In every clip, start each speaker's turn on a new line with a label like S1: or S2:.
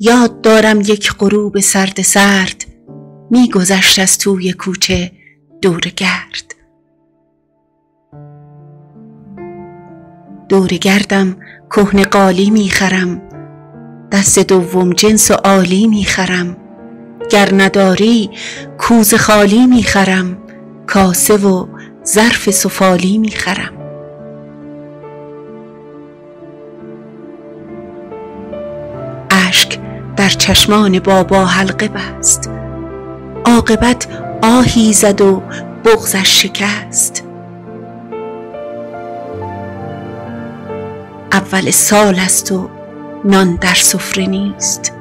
S1: یاد دارم یک غروب سرد می گذشت از توی کوچه دورگرد. دورگردم کهنه قالی می خرم، دست دوم جنس و عالی می خرم. گر نداری کوزه خالی می خرم، کاسه و ظرف سفالی می خرم. اشک در چشمان بابا حلقه بست، عاقبت آهی زد و بغضش شکست. اول سال است و نان در سفره نیست،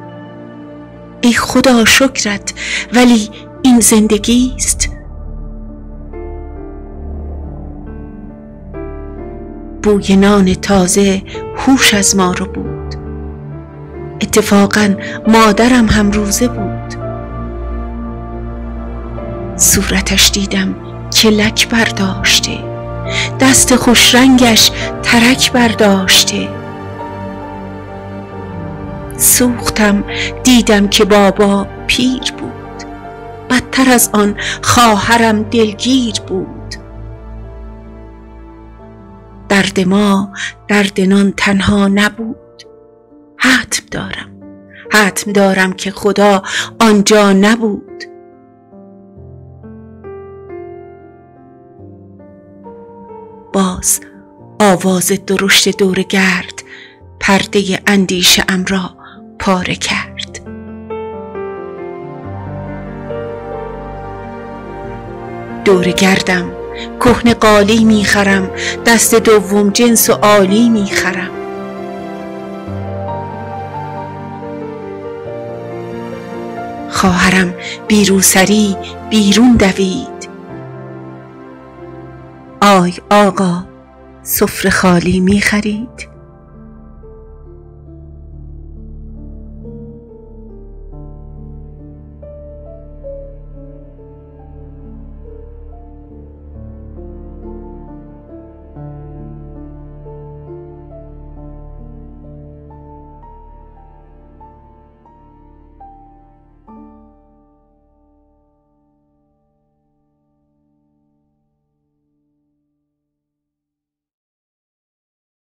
S1: ای خدا شکرت ولی این زندگی است. بوی نان تازه هوش از ما رو بود، اتفاقا مادرم هم روزه بود. صورتش دیدم که لک برداشته، دست خوش رنگش ترک برداشته. سوختم دیدم که بابا پیر بود، بدتر از آن خواهرم دلگیر بود. درد ما درد نان تنها نبود، حتم دارم که خدا آنجا نبود. باز آواز درشت دورگرد پرده اندیشه ام را پاره کرد. دورگردم کهنه قالی می خرم، دست دوم جنس و عالی می خرم. خواهرم بی روسری بیرون دوید، آی آقا سفره خالی می خرید.